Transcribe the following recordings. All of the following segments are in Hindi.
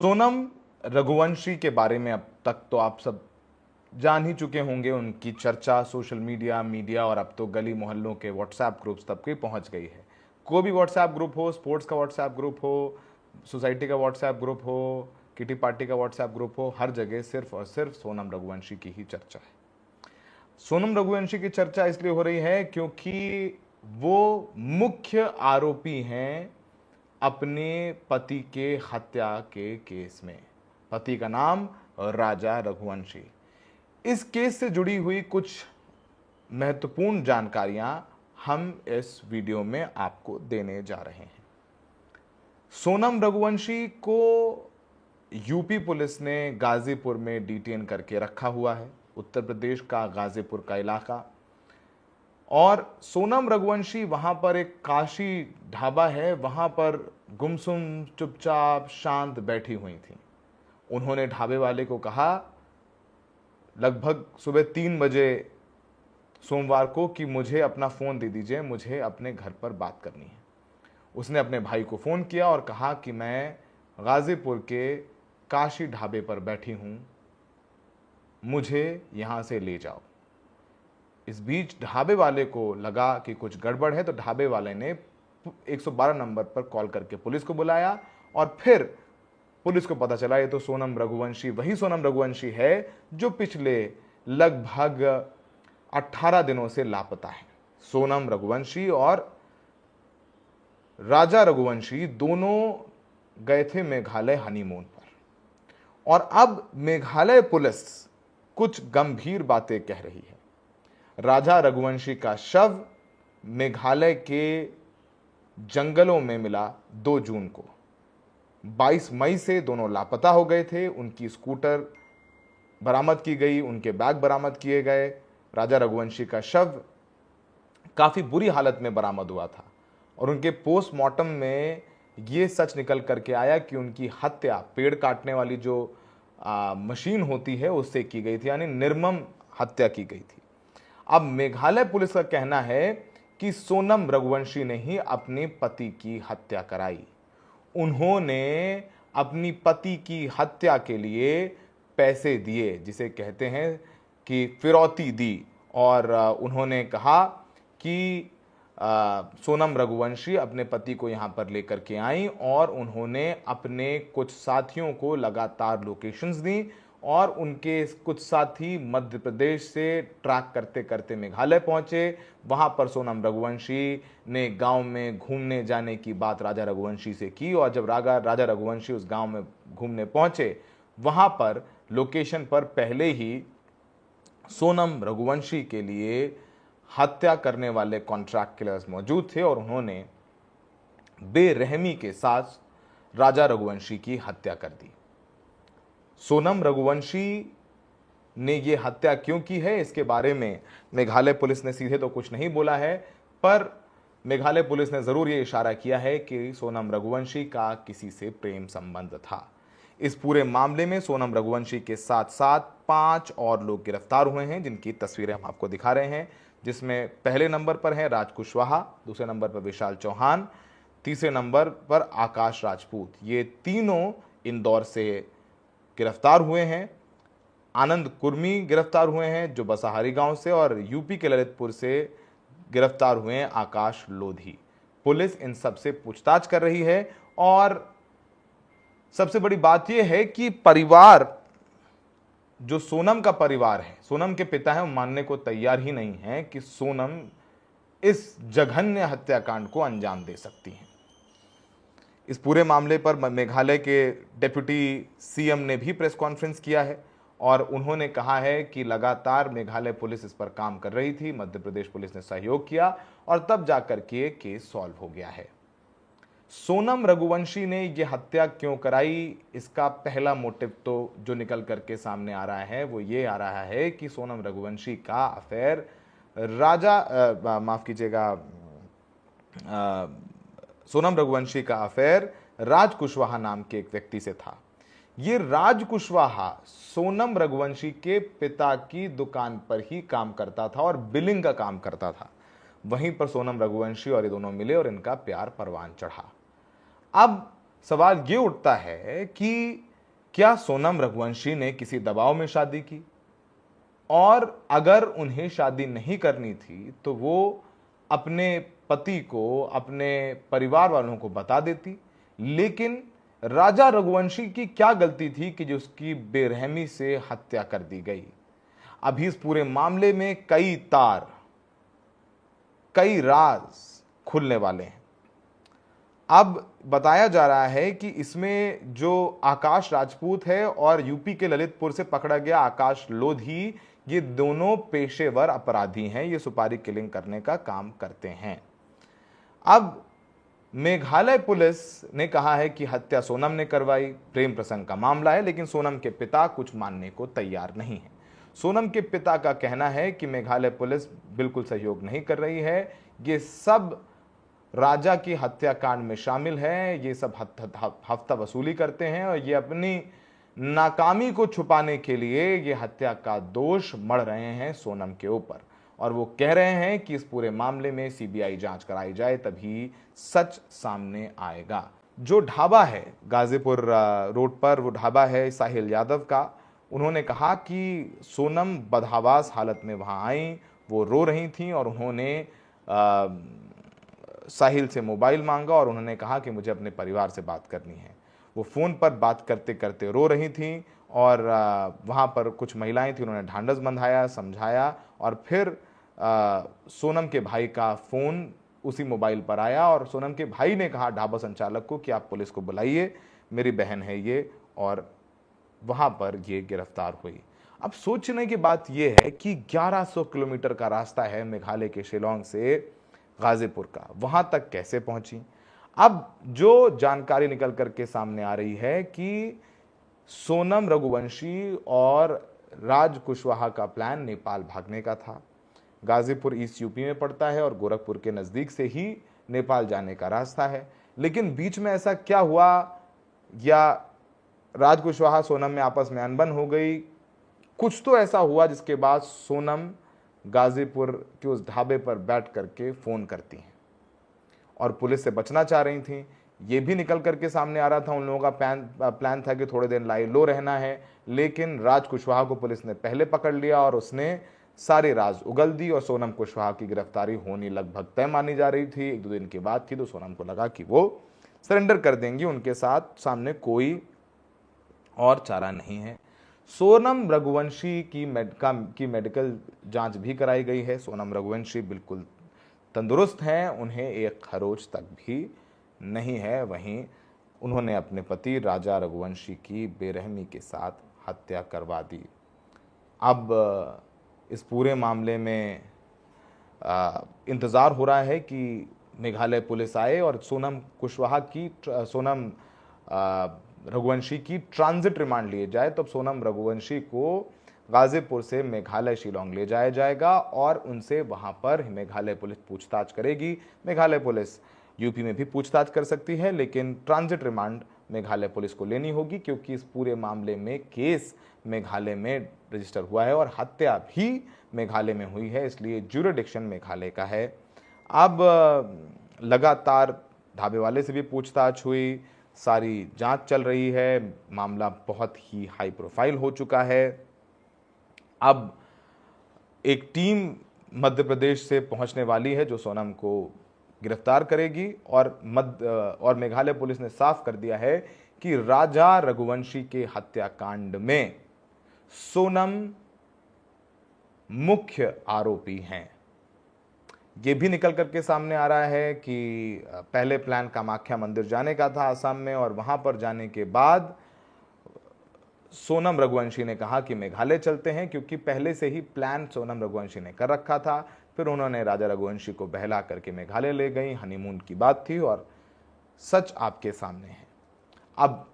सोनम रघुवंशी के बारे में अब तक तो आप सब जान ही चुके होंगे। उनकी चर्चा सोशल मीडिया और अब तो गली मोहल्लों के व्हाट्सएप ग्रुप्स तक की पहुंच गई है। कोई भी व्हाट्सएप ग्रुप हो, स्पोर्ट्स का व्हाट्सएप ग्रुप हो, सोसाइटी का व्हाट्सएप ग्रुप हो, किटी पार्टी का व्हाट्सएप ग्रुप हो, हर जगह सिर्फ और सिर्फ सोनम रघुवंशी की ही चर्चा है। सोनम रघुवंशी की चर्चा इसलिए हो रही है क्योंकि वो मुख्य आरोपी हैं अपने पति के हत्या के केस में। पति का नाम राजा रघुवंशी। इस केस से जुड़ी हुई कुछ महत्वपूर्ण जानकारियां हम इस वीडियो में आपको देने जा रहे हैं। सोनम रघुवंशी को यूपी पुलिस ने गाजीपुर में डिटेन करके रखा हुआ है, उत्तर प्रदेश का गाजीपुर का इलाका। और सोनम रघुवंशी वहां पर एक काशी ढाबा है, वहां पर गुमसुम चुपचाप शांत बैठी हुई थी। उन्होंने ढाबे वाले को कहा लगभग सुबह 3 बजे सोमवार को कि मुझे अपना फ़ोन दे दीजिए, मुझे अपने घर पर बात करनी है। उसने अपने भाई को फ़ोन किया और कहा कि मैं गाजीपुर के काशी ढाबे पर बैठी हूँ, मुझे यहाँ से ले जाओ। इस बीच ढाबे वाले को लगा कि कुछ गड़बड़ है, तो ढाबे वाले ने 112 नंबर पर कॉल करके पुलिस को बुलाया और फिर पुलिस को पता चला ये तो सोनम रघुवंशी, वही सोनम रघुवंशी है जो पिछले लगभग 18 दिनों से लापता है। सोनम रघुवंशी और राजा रघुवंशी दोनों गए थे मेघालय हनीमून पर और अब मेघालय पुलिस कुछ गंभीर बातें कह रही है। राजा रघुवंशी का शव मेघालय के जंगलों में मिला 2 जून को। 22 मई से दोनों लापता हो गए थे। उनकी स्कूटर बरामद की गई, उनके बैग बरामद किए गए। राजा रघुवंशी का शव काफ़ी बुरी हालत में बरामद हुआ था और उनके पोस्टमार्टम में ये सच निकल करके आया कि उनकी हत्या पेड़ काटने वाली जो मशीन होती है उससे की गई थी, यानी निर्मम हत्या की गई थी। अब मेघालय पुलिस का कहना है कि सोनम रघुवंशी ने ही अपने पति की हत्या कराई। उन्होंने अपनी पति की हत्या के लिए पैसे दिए, जिसे कहते हैं कि फिरौती दी, और उन्होंने कहा कि सोनम रघुवंशी अपने पति को यहाँ पर लेकर के आई और उन्होंने अपने कुछ साथियों को लगातार लोकेशंस दी और उनके कुछ साथी मध्य प्रदेश से ट्रैक करते करते मेघालय पहुंचे। वहां पर सोनम रघुवंशी ने गांव में घूमने जाने की बात राजा रघुवंशी से की और जब राजा रघुवंशी उस गांव में घूमने पहुंचे, वहां पर लोकेशन पर पहले ही सोनम रघुवंशी के लिए हत्या करने वाले कॉन्ट्रैक्ट किलर्स मौजूद थे और उन्होंने बेरहमी के साथ राजा रघुवंशी की हत्या कर दी। सोनम रघुवंशी ने यह हत्या क्यों की है, इसके बारे में मेघालय पुलिस ने सीधे तो कुछ नहीं बोला है, पर मेघालय पुलिस ने जरूर यह इशारा किया है कि सोनम रघुवंशी का किसी से प्रेम संबंध था। इस पूरे मामले में सोनम रघुवंशी के साथ साथ 5 और लोग गिरफ्तार हुए हैं, जिनकी तस्वीरें हम आपको दिखा रहे हैं, जिसमें पहले नंबर पर है राज कुशवाहा, दूसरे नंबर पर विशाल चौहान, तीसरे नंबर पर आकाश राजपूत। ये तीनों इंदौर से गिरफ्तार हुए हैं। आनंद कुर्मी गिरफ्तार हुए हैं जो बसाहारी गांव से, और यूपी के ललितपुर से गिरफ्तार हुए हैं आकाश लोधी। पुलिस इन सब से पूछताछ कर रही है और सबसे बड़ी बात यह है कि परिवार, जो सोनम का परिवार है, सोनम के पिता हैं, वो मानने को तैयार ही नहीं है कि सोनम इस जघन्य हत्याकांड को अंजाम दे सकती हैं। इस पूरे मामले पर मेघालय के डिप्टी सीएम ने भी प्रेस कॉन्फ्रेंस किया है और उन्होंने कहा है कि लगातार मेघालय पुलिस इस पर काम कर रही थी, मध्य प्रदेश पुलिस ने सहयोग किया और तब जाकर के केस सॉल्व हो गया है। सोनम रघुवंशी ने यह हत्या क्यों कराई, इसका पहला मोटिव तो जो निकल करके सामने आ रहा है वो ये आ रहा है कि सोनम रघुवंशी का अफेयर सोनम रघुवंशी का अफेयर राज कुशवाहा नाम के एक व्यक्ति से था। ये राज कुशवाहा सोनम रघुवंशी के पिता की दुकान पर ही काम करता था और बिलिंग का काम करता था। वहीं पर सोनम रघुवंशी और ये दोनों मिले और इनका प्यार परवान चढ़ा। अब सवाल ये उठता है कि क्या सोनम रघुवंशी ने किसी दबाव में शादी की? और अगर उन्हें शादी नहीं करनी थी तो वो अपने पति को, अपने परिवार वालों को बता देती। लेकिन राजा रघुवंशी की क्या गलती थी कि जो उसकी बेरहमी से हत्या कर दी गई? अभी इस पूरे मामले में कई तार, कई राज खुलने वाले हैं। अब बताया जा रहा है कि इसमें जो आकाश राजपूत है और यूपी के ललितपुर से पकड़ा गया आकाश लोधी, ये दोनों पेशेवर अपराधी हैं। ये सुपारी किलिंग करने का काम करते हैं। अब मेघालय पुलिस ने कहा है कि हत्या सोनम ने करवाई, प्रेम प्रसंग का मामला है, लेकिन सोनम के पिता कुछ मानने को तैयार नहीं है। सोनम के पिता का कहना है कि मेघालय पुलिस बिल्कुल सहयोग नहीं कर रही है, ये सब राजा की हत्याकांड में शामिल है, ये सब हफ्ता वसूली करते हैं और ये अपनी नाकामी को छुपाने के लिए ये हत्या का दोष मढ़ रहे हैं सोनम के ऊपर। और वो कह रहे हैं कि इस पूरे मामले में सीबीआई जांच कराई जाए, तभी सच सामने आएगा। जो ढाबा है गाजीपुर रोड पर, वो ढाबा है साहिल यादव का। उन्होंने कहा कि सोनम बदहवास हालत में वहां आई, वो रो रही थी और उन्होंने साहिल से मोबाइल मांगा और उन्होंने कहा कि मुझे अपने परिवार से बात करनी है। वो फ़ोन पर बात करते करते रो रही थी और वहाँ पर कुछ महिलाएं थी, उन्होंने ढांढस बंधाया, समझाया और फिर सोनम के भाई का फ़ोन उसी मोबाइल पर आया और सोनम के भाई ने कहा ढाबा संचालक को कि आप पुलिस को बुलाइए, मेरी बहन है ये, और वहाँ पर ये गिरफ्तार हुई। अब सोचने की बात यह है कि 1100 किलोमीटर का रास्ता है मेघालय के शिलोंग से गाजीपुर का, वहां तक कैसे पहुंची? अब जो जानकारी निकल करके सामने आ रही है कि सोनम रघुवंशी और राज कुशवाहा का प्लान नेपाल भागने का था। गाजीपुर ईस्ट यूपी में पड़ता है और गोरखपुर के नजदीक से ही नेपाल जाने का रास्ता है। लेकिन बीच में ऐसा क्या हुआ, या राज कुशवाहा सोनम में आपस में अनबन हो गई, कुछ तो ऐसा हुआ जिसके बाद सोनम गाजीपुर के उस ढाबे पर बैठ करके फोन करती हैं और पुलिस से बचना चाह रही थी। ये भी निकल करके सामने आ रहा था, उन लोगों का प्लान था कि थोड़े दिन लाई लो रहना है, लेकिन राज कुशवाहा को पुलिस ने पहले पकड़ लिया और उसने सारी राज उगल दी और सोनम कुशवाहा की गिरफ्तारी होनी लगभग तय मानी जा रही थी। 1-2 दिन की बात थी तो सोनम को लगा कि वो सरेंडर कर देंगी, उनके साथ सामने कोई और चारा नहीं है। सोनम रघुवंशी की मेडिकल जांच भी कराई गई है। सोनम रघुवंशी बिल्कुल तंदुरुस्त हैं, उन्हें एक खरोच तक भी नहीं है। वहीं उन्होंने अपने पति राजा रघुवंशी की बेरहमी के साथ हत्या करवा दी। अब इस पूरे मामले में इंतज़ार हो रहा है कि मेघालय पुलिस आए और सोनम रघुवंशी की ट्रांजिट रिमांड लिए जाए। तो अब सोनम रघुवंशी को गाजीपुर से मेघालय शिलोंग ले जाया जाएगा और उनसे वहां पर मेघालय पुलिस पूछताछ करेगी। मेघालय पुलिस यूपी में भी पूछताछ कर सकती है, लेकिन ट्रांजिट रिमांड मेघालय पुलिस को लेनी होगी क्योंकि इस पूरे मामले में केस मेघालय में रजिस्टर हुआ है और हत्या भी मेघालय में हुई है, इसलिए ज्यूरिडिक्शन मेघालय का है। अब लगातार ढाबे वाले से भी पूछताछ हुई, सारी जांच चल रही है, मामला बहुत ही हाई प्रोफाइल हो चुका है। अब एक टीम मध्य प्रदेश से पहुंचने वाली है जो सोनम को गिरफ्तार करेगी और मेघालय पुलिस ने साफ कर दिया है कि राजा रघुवंशी के हत्याकांड में सोनम मुख्य आरोपी हैं। ये भी निकल करके सामने आ रहा है कि पहले प्लान कामाख्या मंदिर जाने का था असम में, और वहां पर जाने के बाद सोनम रघुवंशी ने कहा कि मेघालय चलते हैं, क्योंकि पहले से ही प्लान सोनम रघुवंशी ने कर रखा था। फिर उन्होंने राजा रघुवंशी को बहला करके मेघालय ले गई, हनीमून की बात थी और सच आपके सामने है। अब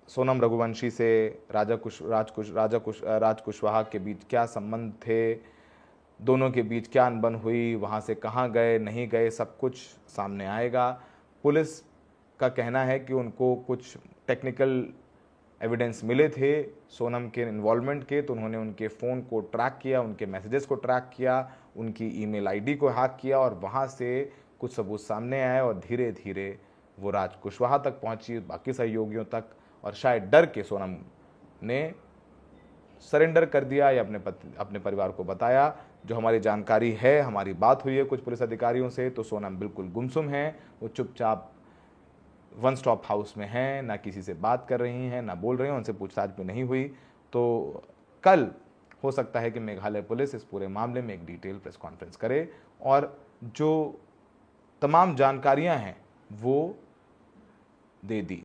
सोनम रघुवंशी से राज कुशवाहा के बीच क्या संबंध थे, दोनों के बीच क्या अनबन हुई, वहाँ से कहाँ गए नहीं गए, सब कुछ सामने आएगा। पुलिस का कहना है कि उनको कुछ टेक्निकल एविडेंस मिले थे सोनम के इन्वॉल्वमेंट के, तो उन्होंने उनके फ़ोन को ट्रैक किया, उनके मैसेजेस को ट्रैक किया, उनकी ईमेल आईडी को हैक किया और वहाँ से कुछ सबूत सामने आए और धीरे धीरे वो राज कुशवाहा तक पहुँची, बाकी सहयोगियों तक, और शायद डर के सोनम ने सरेंडर कर दिया या अपने परिवार को बताया। जो हमारी जानकारी है, हमारी बात हुई है कुछ पुलिस अधिकारियों से, तो सोनम बिल्कुल गुमसुम हैं, वो चुपचाप वन स्टॉप हाउस में हैं, ना किसी से बात कर रही हैं, ना बोल रही हैं, उनसे पूछताछ भी नहीं हुई। तो कल हो सकता है कि मेघालय पुलिस इस पूरे मामले में एक डिटेल प्रेस कॉन्फ्रेंस करे और जो तमाम जानकारियां हैं वो दे दी।